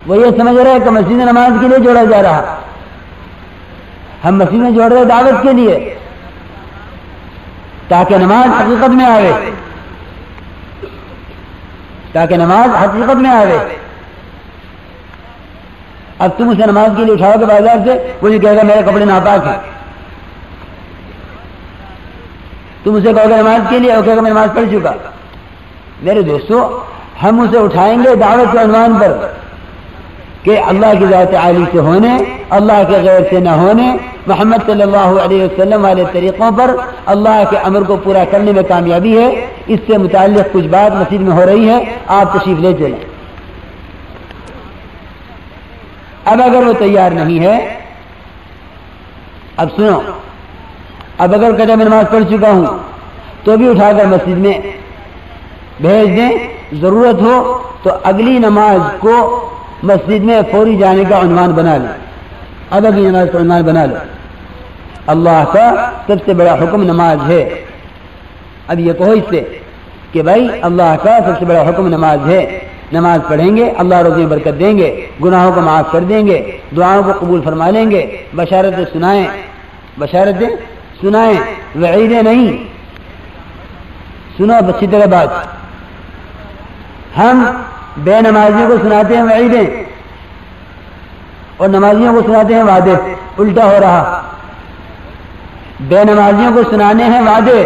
وہ یہ سمجھ رہے کہ مسجد نماز کے لیے جوڑا جا رہا. ہم مسجد میں جوڑ رہے دعوت کے لیے تاکہ نماز حقیقت میں آوے، تاکہ نماز حقیقت میں آوے. اب تم اسے نماز کے لیے اٹھاؤ گے بازار سے، وہ یہ کہے گا میرے کپڑے ناپاک ہیں. تم اسے کہو گے نماز کے لیے، وہ کہے گا میں نماز پڑھ چکا. میرے دوستو، ہم اسے اٹھائیں گے دعوت کے عنوان پر کہ اللہ کی ذات عالی سے ہونے، اللہ کے غیر سے نہ ہونے، محمد صلی اللہ علیہ وسلم والے طریقوں پر اللہ کے امر کو پورا کرنے میں کامیابی ہے. اس سے متعلق کچھ بات مسجد میں ہو رہی ہے، آپ تشریف لے چلیں. اب اگر وہ تیار نہیں ہے، اب سنو، اب اگر کہتے میں نماز پڑھ چکا ہوں تو بھی اٹھا کر مسجد میں بھیج دیں. ضرورت ہو تو اگلی نماز کو مسجد میں فوری جانے کا عنوان بنا لیں. اب اگلی نماز کا عنوان بنا لو. اللہ کا سب سے بڑا حکم نماز ہے. اب یہ کہو اس سے کہ بھائی اللہ کا سب سے بڑا حکم نماز ہے، نماز پڑھیں گے، اللہ روزی میں برکت دیں گے، گناہوں کو معاف کر دیں گے، دعاؤں کو قبول فرما لیں گے. بشارتیں سنائیں، بشارتیں سنائیں، وعیدیں نہیں. سنو اچھی طرح بات. ہم بے نمازیوں کو سناتے ہیں وعیدیں اور نمازیوں کو سناتے ہیں وعدے. الٹا ہو رہا. بے نمازیوں کو سنانے ہیں وعدے،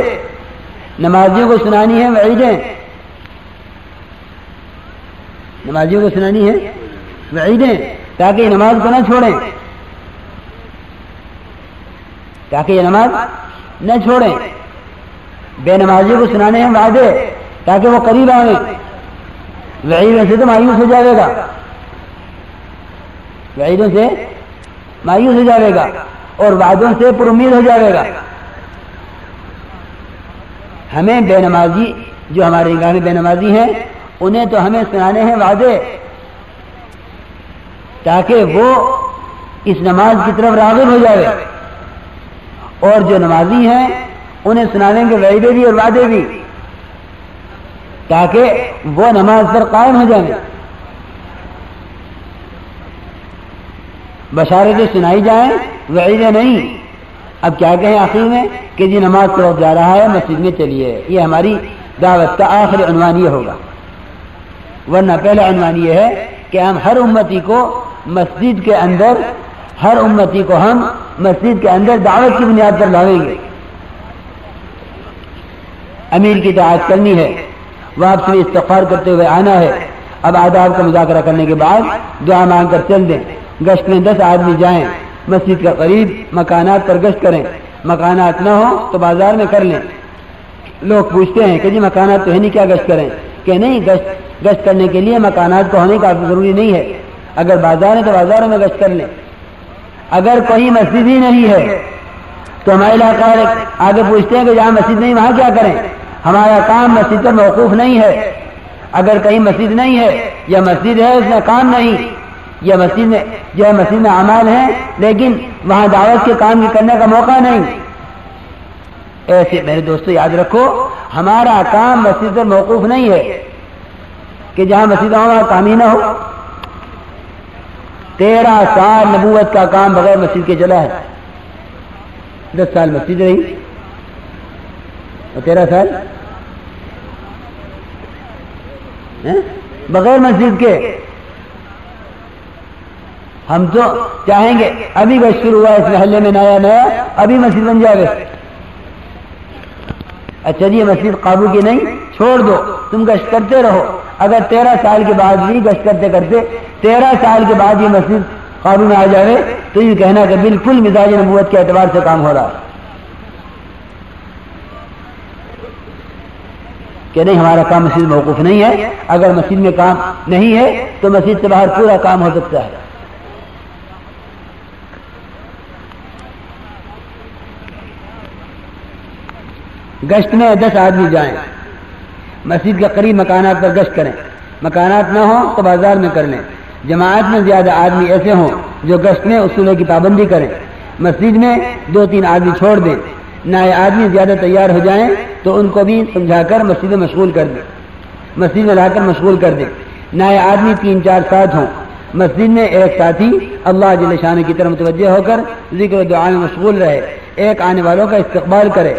نمازیوں کو سنانی ہے وعیدیں. نمازیوں کو سنانی ہے وعیدیں تاکہ یہ نماز کو نہ چھوڑیں، تاکہ یہ نماز نہ چھوڑیں. بے نمازیوں کو سنانے ہیں وعدے تاکہ وہ قریب آئیں. وعیدوں سے تو مایوس ہو جائے گا، وعیدوں سے مایوس ہو جائے گا اور وعدوں سے پر امید ہو جائے گا. ہمیں بے نمازی جو ہمارے نگاہ میں بے نمازی ہیں انہیں تو ہمیں سنانے ہیں وعدے تاکہ وہ اس نماز کی طرف راغب ہو جائے، اور جو نمازی ہیں انہیں سنانے کے وعدے بھی اور وعدے بھی تاکہ وہ نماز پر قائم ہو جائیں. بشارتیں سنائی جائیں، وعیدیں نہیں. اب کیا کہیں آخر میں کہ جی نماز کی طرف جا رہا ہے، مسجد میں چلیے. یہ ہماری دعوت کا آخری عنوان یہ ہوگا. ورنہ پہلا عنوان یہ ہے کہ ہم ہر امتی کو مسجد کے اندر، ہر امتی کو ہم مسجد کے اندر دعوت کی بنیاد پر لاویں گے. امیر کی اطاعت کرنی ہے، واپس میں استغفار کرتے ہوئے آنا ہے. اب آداب کا مذاکرہ کرنے کے بعد دعا مانگ کر چل دیں. گشت میں 10 آدمی جائیں، مسجد کا قریب مکانات پر گشت کریں. مکانات نہ ہو تو بازار میں کر لیں. لوگ پوچھتے ہیں کہ جی مکانات تو ہے نہیں، کیا گشت کریں؟ کہ نہیں، گشت کرنے کے لیے مکانات کو ہونے کا ضروری نہیں ہے. اگر بازار ہے تو بازاروں میں گشت کر لیں. اگر کوئی مسجد ہی نہیں ہے تو ہمارے علاقہ آگے پوچھتے ہیں کہ جہاں مسجد نہیں وہاں کیا کریں؟ ہمارا کام مسجد پر موقوف نہیں ہے. اگر کہیں مسجد نہیں ہے یا مسجد ہے اس میں کام نہیں، یا مسجد میں جو ہے مسجد میں اعمال ہیں لیکن وہاں دعوت کے کام کرنے کا موقع نہیں. ایسے میرے دوستو یاد رکھو، ہمارا کام مسجد پر موقوف نہیں ہے کہ جہاں مسجد ہو وہاں کام ہی نہ ہو. 13 سال نبوت کا کام بغیر مسجد کے چلا ہے. 10 سال مسجد رہی اور 13 سال بغیر مسجد کے. ہم تو چاہیں گے ابھی گشت شروع ہوا اس محلے میں نیا ابھی مسجد بن جائے. اچھا جی مسجد قابو کی نہیں، چھوڑ دو، تم گشت کرتے رہو. اگر 13 سال کے بعد بھی گشت کرتے کرتے 13 سال کے بعد یہ مسجد قابو میں آ جائے تو یہ کہنا کہ بالکل مزاج نبوت کے اعتبار سے کام ہو رہا ہے کہ نہیں. ہمارا کام مسجد موقوف نہیں ہے. اگر مسجد میں کام نہیں ہے تو مسجد سے باہر پورا کام ہو سکتا ہے. گشت میں 10 آدمی جائیں، مسجد کے قریب مکانات پر گشت کریں. مکانات نہ ہوں تو بازار میں کر لیں. جماعت میں زیادہ آدمی ایسے ہوں جو گشت میں اصولوں کی پابندی کریں. مسجد میں 2-3 آدمی چھوڑ دیں. نئے آدمی زیادہ تیار ہو جائیں تو ان کو بھی سمجھا کر مسجد میں مشغول کر دیں، مسجد میں لا کر مشغول کر دیں. نئے آدمی 3-4 ساتھ ہوں. مسجد میں ایک ساتھی اللہ جل شانہ کی طرف متوجہ ہو کر ذکر و دعا میں مشغول رہے، ایک آنے والوں کا استقبال کرے،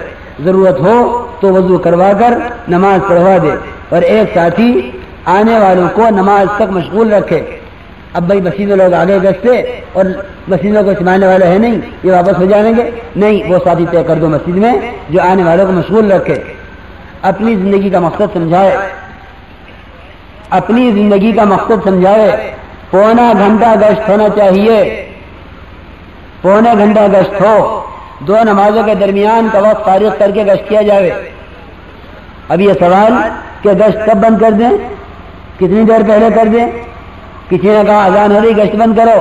ضرورت ہو تو وضو کروا کر نماز پڑھوا دے، اور ایک ساتھی آنے والوں کو نماز تک مشغول رکھے۔ اب بھائی مسجد میں لوگ آگے گشتے اور مسجد میں کوئی سنانے والا ہے نہیں، یہ واپس ہو جائیں گے، نہیں، وہ ساتھی طے کر دو مسجد میں جو آنے والوں کو مشغول رکھے۔ اپنی زندگی کا مقصد سمجھائے، اپنی زندگی کا مقصد سمجھائے۔ پونا گھنٹہ گشت ہونا چاہیے، پونے گھنٹہ گشت ہو، دو نمازوں کے درمیان کا وقت فارغ کر کے گشت کیا جائے۔ اب یہ سوال کہ گشت کب بند کر دیں، کتنی دیر پہلے کر دیں؟ کسی نے کہا اذان ہو رہی گشت بند کرو،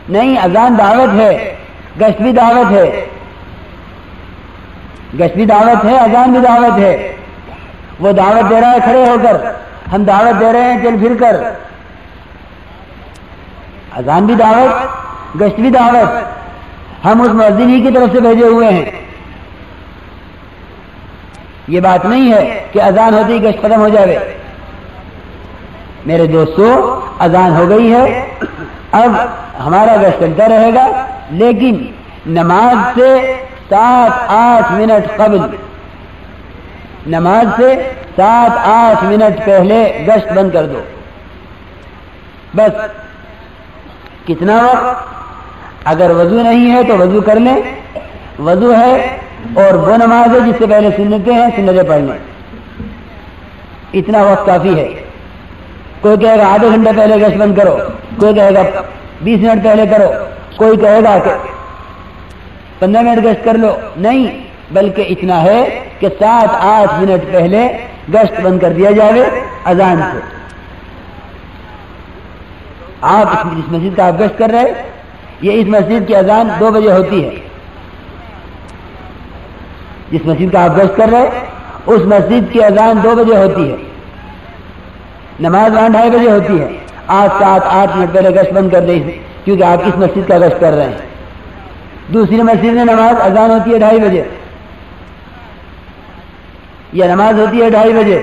نہیں، اذان دعوت ہے، گشت بھی دعوت ہے، گشت بھی دعوت ہے، اذان بھی دعوت ہے۔ وہ دعوت دے رہا ہے کھڑے ہو کر، ہم دعوت دے رہے ہیں چل پھر کر۔ اذان بھی دعوت، گشت بھی دعوت، ہم اس مؤذن ہی کی طرف سے بھیجے ہوئے ہیں۔ یہ بات نہیں ہے کہ اذان ہوتی ہی گشت ختم ہو جائے۔ میرے دوستو، اذان ہو گئی ہے، اب ہمارا گشت چلتا رہے گا، لیکن نماز سے 7-8 منٹ قبل، نماز سے 7-8 منٹ پہلے گشت بند کر دو۔ بس کتنا وقت؟ اگر وضو نہیں ہے تو وضو کر لیں، وضو ہے اور وہ نماز ہے جس سے پہلے سنتیں ہیں، سنتیں پڑھ لیں، اتنا وقت کافی ہے۔ کوئی کہے گا آدھے گھنٹے پہلے گشت بند کرو، کوئی کہے گا 20 منٹ پہلے کرو، کوئی کہے گا کہ 15 منٹ گشت کر لو، نہیں، بلکہ اتنا ہے کہ 7-8 منٹ پہلے گشت بند کر دیا جائے اذان سے۔ آپ جس مسجد کا آپ گشت کر رہے، یہ اس مسجد کی اذان 2 بجے ہوتی ہے۔ جس مسجد کا آپ گشت کر رہے اس مسجد کی اذان 2 بجے ہوتی ہے، نماز 2:30 بجے ہوتی ہے۔ آج 7-8 منٹ پہلے گشت بند کر دیں، کیونکہ آپ اس مسجد کا گشت کر رہے ہیں۔ دوسری مسجد میں نماز اذان ہوتی ہے 2:30 بجے، یہ نماز ہوتی ہے 2:30 بجے۔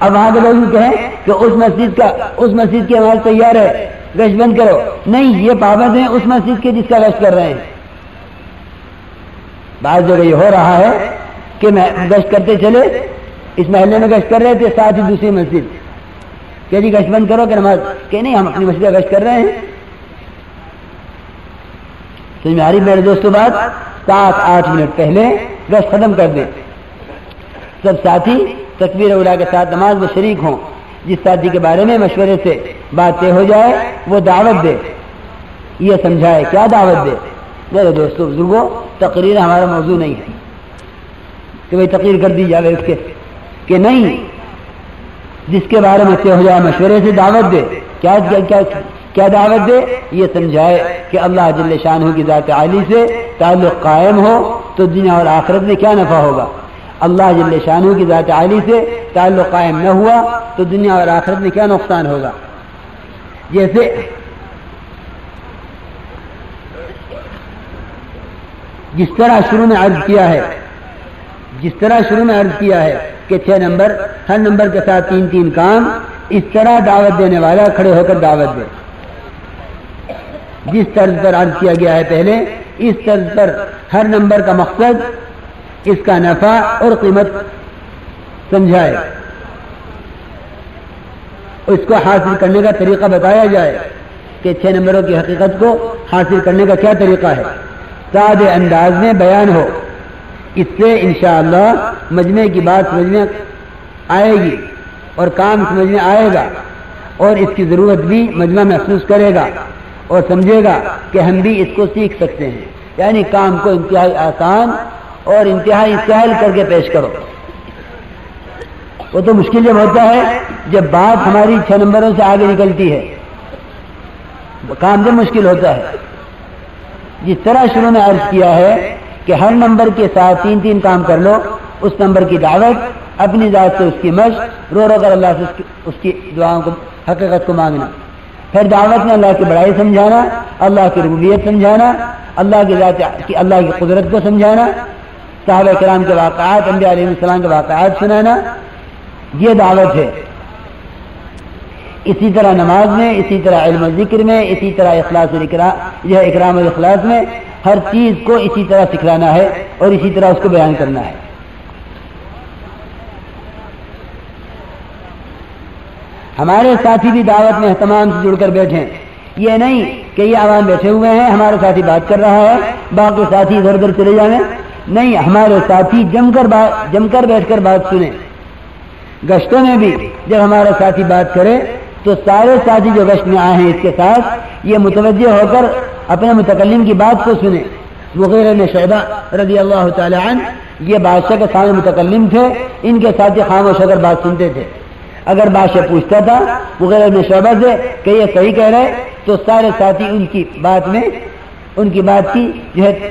اب وہاں کے لوگ کہیں کہ اس مسجد کی نماز تیار ہے، گشت بند کرو، نہیں، یہ پابند ہیں اس مسجد کے جس کا گشت کر رہے ہیں۔ بعض جگہ یہ ہو رہا ہے کہ میں گشت کرتے چلے، اس محلے میں گشت کر رہے تھے، ساتھ ہی دوسری مسجد کہ جی گشت بند کرو کہ نماز، کہ نہیں، ہم اپنی مسجد کا گشت کر رہے ہیں۔ سمجھ میں آ رہی میرے دوستوں بات؟ 7-8 منٹ پہلے گشت ختم کر دیں، سب ساتھی تکبیر اولیٰ کے ساتھ نماز میں شریک ہوں۔ جس ساتھی کے بارے میں مشورے سے بات طے ہو جائے وہ دعوت دے، یہ سمجھائے کیا دعوت دے۔ میرے دوستوں بزرگوں، تقریر ہمارا موضوع نہیں ہے کہ بھائی تقریر کر دی جائے اس کے، کہ نہیں، جس کے بارے میں طے ہو جائے مشورے سے دعوت دے۔ کیا دعوت دے؟ یہ سمجھائے کہ اللہ جل شانہ کی ذات عالی سے تعلق قائم ہو تو دنیا اور آخرت میں کیا نفع ہوگا، اللہ جل شانہ کی ذات عالی سے تعلق قائم نہ ہوا تو دنیا اور آخرت میں کیا نقصان ہوگا۔ جیسے جس طرح شروع میں عرض کیا ہے کہ 6 نمبر، ہر نمبر کے ساتھ 3 کام، اس طرح دعوت دینے والا کھڑے ہو کر دعوت دے۔ جس طرز پر عرض کیا گیا ہے پہلے، اس طرز پر ہر نمبر کا مقصد، اس کا نفع اور قیمت سمجھائے، اس کو حاصل کرنے کا طریقہ بتایا جائے کہ 6 نمبروں کی حقیقت کو حاصل کرنے کا کیا طریقہ ہے، سادے انداز میں بیان ہو۔ اس سے انشاءاللہ مجمع کی بات سمجھ میں آئے گی اور کام سمجھ میں آئے گا، اور اس کی ضرورت بھی مجمع محسوس کرے گا اور سمجھے گا کہ ہم بھی اس کو سیکھ سکتے ہیں۔ یعنی کام کو انتہائی آسان اور انتہائی سہل کر کے پیش کرو۔ وہ تو مشکل جب ہوتا ہے جب بات ہماری 6 نمبروں سے آگے نکلتی ہے، کام جب مشکل ہوتا ہے۔ جس طرح شروع میں عرض کیا ہے کہ ہر نمبر کے ساتھ 3 کام کر لو، اس نمبر کی دعوت، اپنی ذات سے اس کی مشق، رو کر اللہ سے اس کی دعاؤں کو، حقیقت کو مانگنا، پھر دعوت میں اللہ کی بڑائی سمجھانا، اللہ کی ربوبیت سمجھانا، اللہ کی ذات کی، اللہ کی قدرت کو سمجھانا، صحابہ کرام کے واقعات، انبیاء علیہ السلام کے واقعات سنانا، یہ دعوت ہے۔ اسی طرح نماز میں، اسی طرح علم و ذکر میں، اسی طرح اخلاص یہ اکرام و اخلاص میں، ہر چیز کو اسی طرح سکھلانا ہے اور اسی طرح اس کو بیان کرنا ہے۔ ہمارے ساتھی بھی دعوت میں اہتمام سے جڑ کر بیٹھیں، یہ نہیں کہ یہ عوام بیٹھے ہوئے ہیں، ہمارے ساتھی بات کر رہا ہے، باقی ساتھی ادھر ادھر چلے جائیں، نہیں، ہمارے ساتھی جم کر بیٹھ کر بات سنیں۔ گشتوں میں بھی جب ہمارا ساتھی بات کرے تو سارے ساتھی جو گشت میں آئے ہیں اس کے ساتھ یہ متوجہ ہو کر اپنے متکلم کی بات کو سنیں۔ مغیرہ بن شعبہ رضی اللہ تعالی عنہ یہ بادشاہ کے سامنے متکلم تھے، ان کے ساتھی خاموش ہو کر بات سنتے تھے۔ اگر بادشاہ پوچھتا تھا مغیرہ بن شعبہ سے کہ یہ صحیح کہہ رہے تو سارے ساتھی ان کی بات کی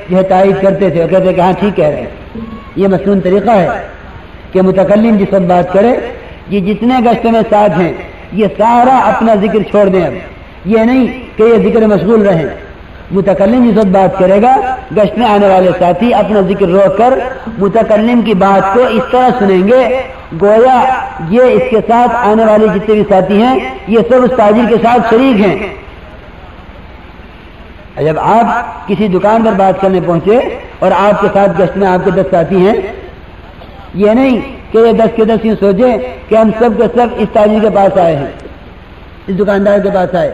جو تائید کرتے تھے اور کہتے کہ ہاں ٹھیک کہہ رہے ہیں۔ یہ مصنون طریقہ ہے کہ متکلم جس وقت بات کرے، یہ جتنے گشتوں میں ساتھ ہیں یہ سارا اپنا ذکر چھوڑ دیں، اب یہ نہیں کہ یہ ذکر مشغول رہیں۔ متکلم جس وقت بات کرے گا گشت میں آنے والے ساتھی اپنا ذکر روک کر متکلم کی بات کو اس طرح سنیں گے گویا یہ اس کے ساتھ آنے والے جتنے بھی ساتھی ہیں یہ سب اس تاجر کے ساتھ شریک ہیں۔ جب آپ کسی دکان پر بات کرنے پہنچے اور آپ کے ساتھ گشت میں آپ کے 10 ساتھی ہیں، یہ نہیں کہ یہ 10 کے 10 یوں سوچیں کہ ہم سب کے سب اس تاجر کے پاس آئے ہیں، اس دکاندار کے پاس آئے،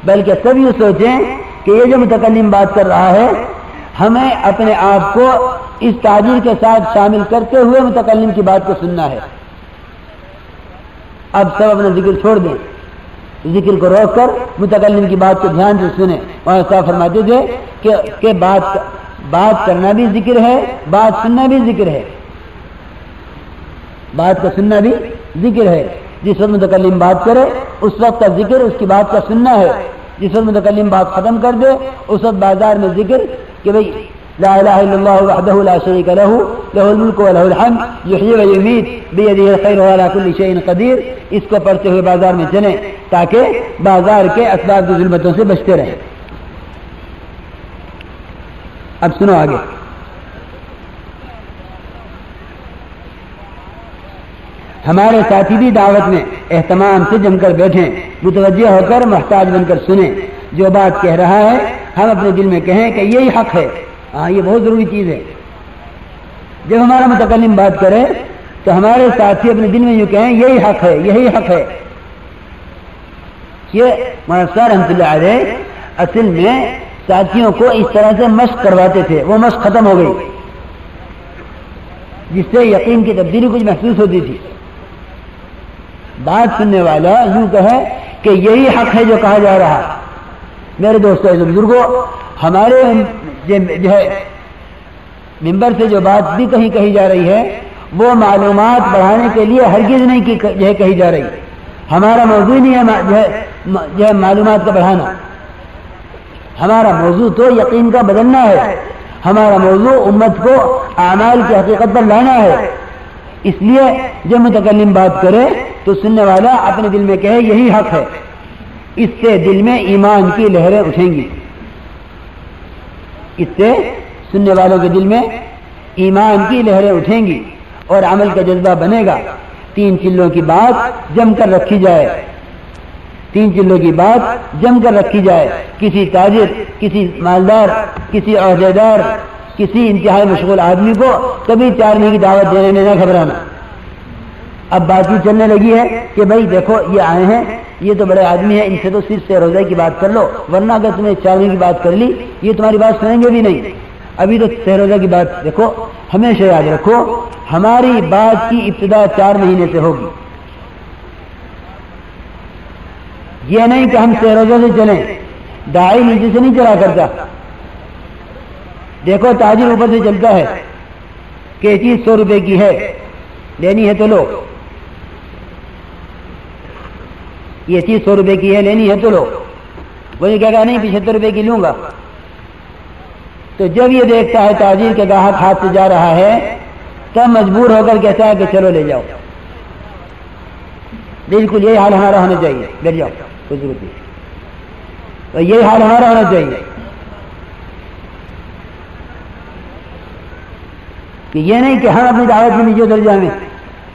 بلکہ سب یوں سوچیں کہ یہ جو متکلم بات کر رہا ہے ہمیں اپنے آپ کو اس تاجر کے ساتھ شامل کرتے ہوئے متکلم کی بات کو سننا ہے۔ اب سب اپنا ذکر چھوڑ دیں، ذکر کو روک کر متکلم کی بات کو دھیان سے سنیں۔ وہاں صاحب فرماتے تھے کہ بات کرنا بھی ذکر ہے، بات سننا بھی ذکر ہے، بات کا سننا بھی ذکر ہے۔ جس وقت متکلم بات کرے اس وقت کا ذکر اس کی بات کا سننا ہے، جس وقت متکلم بات ختم کر دے اس وقت بازار میں ذکر کہ بھئی لا الہ الا اللہ وحدہ لا شریک لہ لہ الملک ولہ الحمد یحیی و یمیت بیدہ الخیر وعلی کل شیء قدیر، اس کو پڑھتے ہوئے بازار میں چلیں تاکہ بازار کے اسباب کی ظلمتوں سے بچتے رہیں۔ اب سنو آگے، ہمارے ساتھی بھی دعوت میں اہتمام سے جم کر بیٹھیں، متوجہ ہو کر محتاج بن کر سنیں، جو بات کہہ رہا ہے ہم اپنے دل میں کہیں کہ یہی حق ہے۔ ہاں یہ بہت ضروری چیز ہے، جب ہمارا متکلم بات کرے تو ہمارے ساتھی اپنے دل میں یوں کہیں یہی حق ہے، یہی حق ہے۔ یہ مولانا رحمۃ اللہ علیہ اصل میں ساتھیوں کو اس طرح سے مشق کرواتے تھے، وہ مشق ختم ہو گئی جس سے یقین کی تبدیلی کچھ محسوس ہوتی تھی۔ بات سننے والا یوں کہے کہ یہی حق ہے جو کہا جا رہا۔ میرے دوستوں بزرگوں، ہمارے جو ہے ممبر سے جو بات بھی کہی جا رہی ہے وہ معلومات بڑھانے کے لیے ہرگز نہیں کہی جا رہی۔ ہمارا موضوع نہیں ہے جو ہے معلومات کا بڑھانا، ہمارا موضوع تو یقین کا بدلنا ہے، ہمارا موضوع امت کو اعمال کی حقیقت پر لانا ہے۔ اس لیے جب متکلم بات کرے تو سننے والا اپنے دل میں کہے یہی حق ہے، اس سے دل میں ایمان کی لہریں اٹھیں گی، اس سے سننے والوں کے دل میں ایمان کی لہریں اٹھیں گی اور عمل کا جذبہ بنے گا۔ 3 چلوں کی بات جم کر رکھی جائے، 3 چلوں کی بات جم کر رکھی جائے، کسی تاجر، کسی مالدار، کسی عہدیدار، کسی انتہائی مشغول آدمی کو کبھی 4 مہینے کی دعوت دینے میں نہ گھبرانا۔ اب بات یہ چلنے لگی ہے کہ بھائی دیکھو یہ آئے ہیں، یہ تو بڑے آدمی ہیں، ان سے تو صرف 6 روزہ کی بات کر لو، ورنہ اگر تمہیں 4 مہینے کی بات کر لی یہ تمہاری بات سنیں گے بھی نہیں۔ ابھی تو 6 روزہ کی بات دیکھو، ہمیشہ یاد رکھو ہماری بات کی ابتدا 4 مہینے سے ہوگی، یہ نہیں کہ ہم 6 روزوں سے چلیں۔ داعی نیچے سے نہیں چلا کرتا، دیکھو تاجر اوپر سے چلتا ہے کہ یہ چیز 100 روپے کی ہے، لینی ہے تو لو، یہ چیز 100 روپے کی ہے، لینی ہے تو لو، وہ یہ کہا نہیں 75 روپے کی لوں گا۔ تو جب یہ دیکھتا ہے تاجر کے گاہک ہاتھ سے جا رہا ہے تب مجبور ہو کر کہتا ہے کہ چلو لے جاؤ۔ بالکل یہی حال ہمارا ہونا چاہیے، بیٹھ جاؤ کوئی ضرورت نہیں، تو یہی حال ہمارا ہونا چاہیے کہ یہ نہیں کہ ہم اپنی دعوت میں نیچے اتر جائیں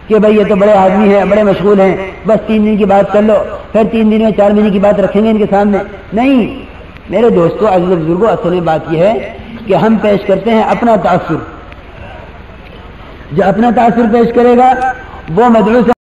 کہ بھائی یہ تو بڑے آدمی ہیں، بڑے مشغول ہیں، بس 3 دن کی بات کر لو، پھر 3 دن میں 4 مہینے کی بات رکھیں گے ان کے سامنے؟ نہیں میرے دوستوں، عزیز بزرگوں، اصل میں بات یہ ہے کہ ہم پیش کرتے ہیں اپنا تاثر. جو اپنا تاثر پیش کرے گا وہ مدعو سے